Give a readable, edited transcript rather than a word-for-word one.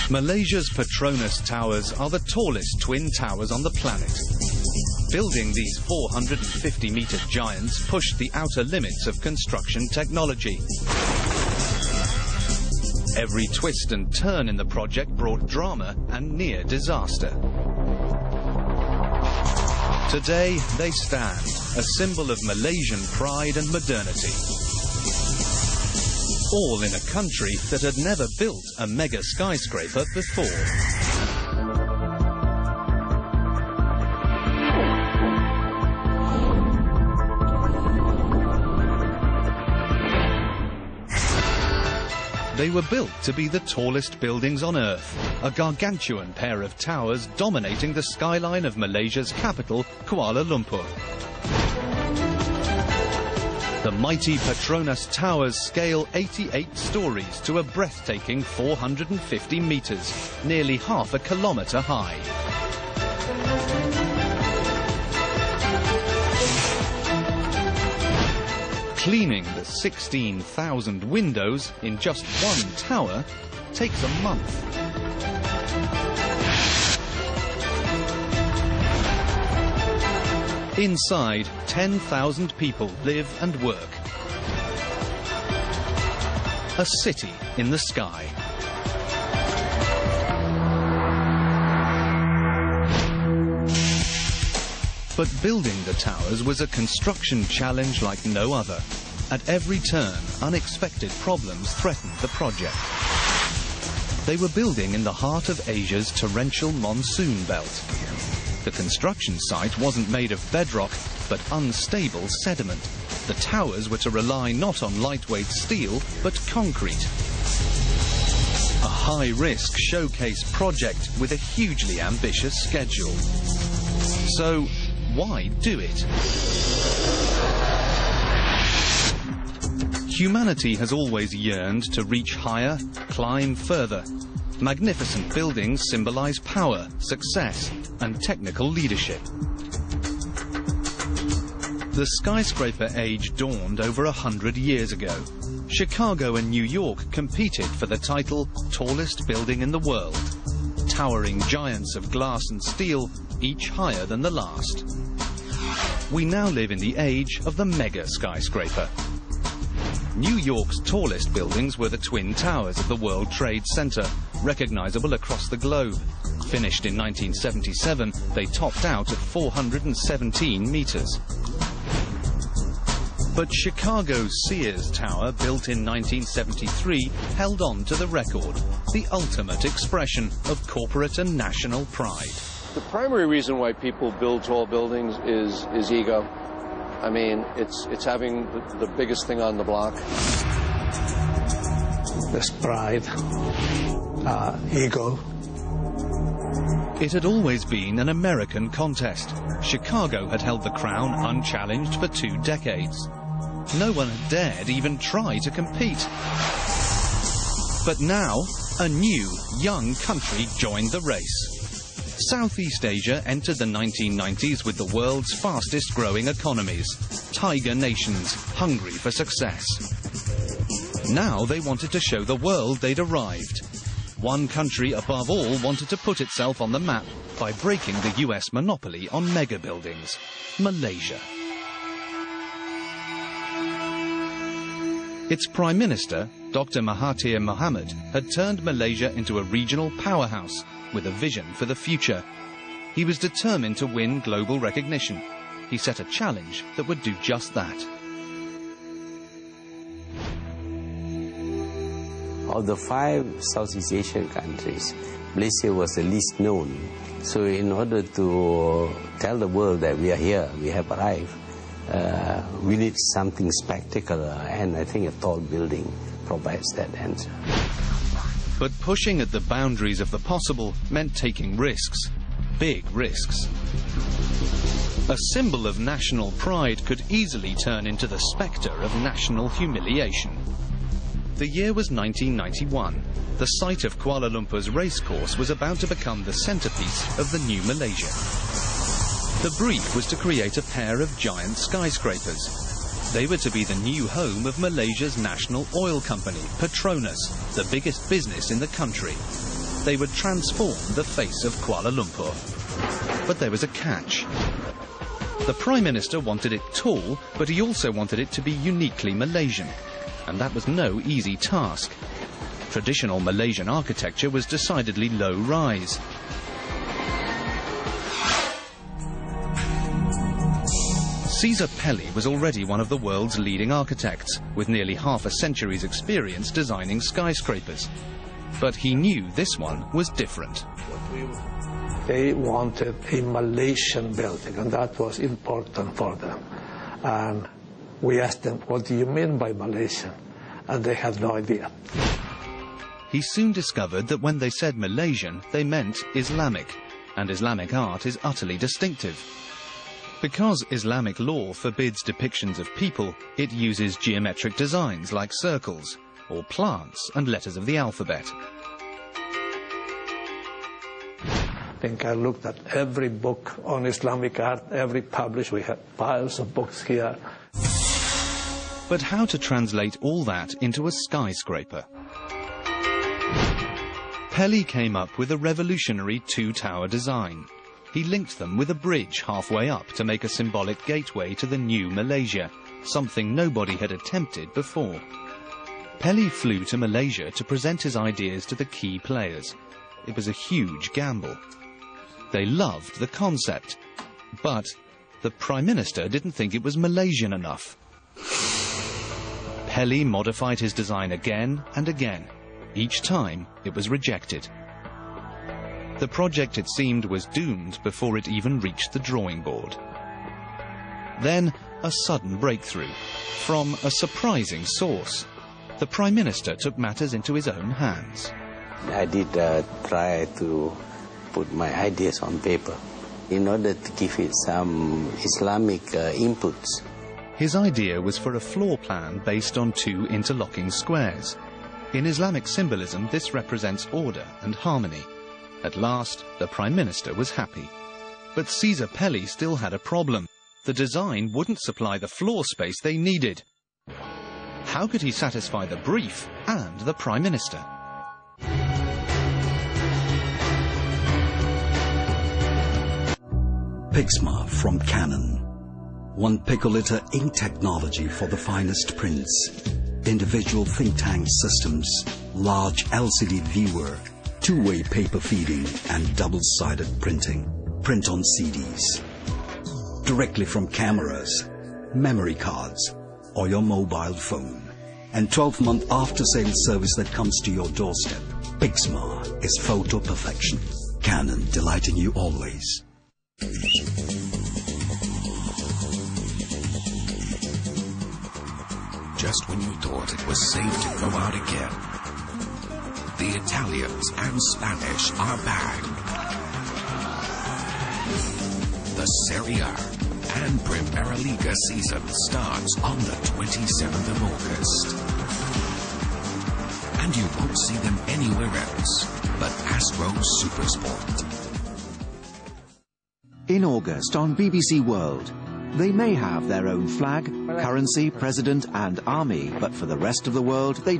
Malaysia's Petronas Towers are the tallest twin towers on the planet. Building these 450-metre giants pushed the outer limits of construction technology. Every twist and turn in the project brought drama and near disaster. Today, they stand, a symbol of Malaysian pride and modernity. All in a country that had never built a mega skyscraper before. They were built to be the tallest buildings on Earth, a gargantuan pair of towers dominating the skyline of Malaysia's capital, Kuala Lumpur. The mighty Petronas Towers scale 88 stories to a breathtaking 450 metres, nearly half a kilometre high. Cleaning the 16,000 windows in just one tower takes a month. Inside, 10,000 people live and work. A city in the sky. But building the towers was a construction challenge like no other. At every turn, unexpected problems threatened the project. They were building in the heart of Asia's torrential monsoon belt. The construction site wasn't made of bedrock, but unstable sediment. The towers were to rely not on lightweight steel, but concrete. A high-risk showcase project with a hugely ambitious schedule. So, why do it? Humanity has always yearned to reach higher, climb further. Magnificent buildings symbolize power, success, and technical leadership. The skyscraper age dawned over 100 years ago. Chicago and New York competed for the title tallest building in the world. Towering giants of glass and steel, each higher than the last. We now live in the age of the mega skyscraper. New York's tallest buildings were the Twin Towers of the World Trade Center, recognizable across the globe. Finished in 1977, they topped out at 417 meters. But Chicago's Sears Tower, built in 1973, held on to the record, the ultimate expression of corporate and national pride. The primary reason why people build tall buildings is ego. I mean, it's having the biggest thing on the block. There's pride, ego. It had always been an American contest. Chicago had held the crown unchallenged for 2 decades. No one had dared even try to compete. But now, a new, young country joined the race. Southeast Asia entered the 1990s with the world's fastest growing economies, tiger nations hungry for success. Now they wanted to show the world they'd arrived. One country above all wanted to put itself on the map by breaking the US monopoly on mega buildings, Malaysia. Its Prime Minister, Dr. Mahathir Mohamad, had turned Malaysia into a regional powerhouse with a vision for the future. He was determined to win global recognition. He set a challenge that would do just that. Of the 5 Southeast Asian countries, Malaysia was the least known. So in order to tell the world that we are here, we have arrived, we need something spectacular, and I think a tall building provides that answer. But pushing at the boundaries of the possible meant taking risks, big risks. A symbol of national pride could easily turn into the spectre of national humiliation. The year was 1991. The site of Kuala Lumpur's racecourse was about to become the centrepiece of the new Malaysia. The brief was to create a pair of giant skyscrapers. They were to be the new home of Malaysia's national oil company, Petronas, the biggest business in the country. they would transform the face of Kuala Lumpur. But there was a catch. The Prime Minister wanted it tall, but he also wanted it to be uniquely Malaysian. And that was no easy task. Traditional Malaysian architecture was decidedly low-rise. Caesar Pelli was already one of the world's leading architects, with nearly half a century's experience designing skyscrapers. But he knew this one was different. They wanted a Malaysian building, and that was important for them. And we asked them, what do you mean by Malaysian? And they had no idea. He soon discovered that when they said Malaysian, they meant Islamic, and Islamic art is utterly distinctive. Because Islamic law forbids depictions of people, it uses geometric designs like circles, or plants and letters of the alphabet. I think I looked at every book on Islamic art, every published. We have piles of books here. But how to translate all that into a skyscraper? Pelli came up with a revolutionary two-tower design. He linked them with a bridge halfway up to make a symbolic gateway to the new Malaysia, something nobody had attempted before. Pelli flew to Malaysia to present his ideas to the key players. It was a huge gamble. They loved the concept, but the Prime Minister didn't think it was Malaysian enough. Pelli modified his design again and again. Each time, it was rejected. The project, it seemed, was doomed before it even reached the drawing board. Then, a sudden breakthrough from a surprising source. The Prime Minister took matters into his own hands. I did try to put my ideas on paper in order to give it some Islamic inputs. His idea was for a floor plan based on two interlocking squares. In Islamic symbolism, this represents order and harmony. At last, the Prime Minister was happy. But Caesar Pelli still had a problem. The design wouldn't supply the floor space they needed. How could he satisfy the brief and the Prime Minister? Pixma from Canon. 1 picoliter ink technology for the finest prints. Individual think tank systems, large LCD viewer, two-way paper feeding and double-sided printing. Print on CDs. Directly from cameras, memory cards, or your mobile phone. And 12-month after-sale service that comes to your doorstep. Pixma is photo perfection. Canon, delighting you always. Just when you thought it was safe to go out again, the Italians and Spanish are back. The Serie A and Primera Liga season starts on the 27th of August. And you won't see them anywhere else but Astro Supersport. In August on BBC World, they may have their own flag, currency, president and army, but for the rest of the world they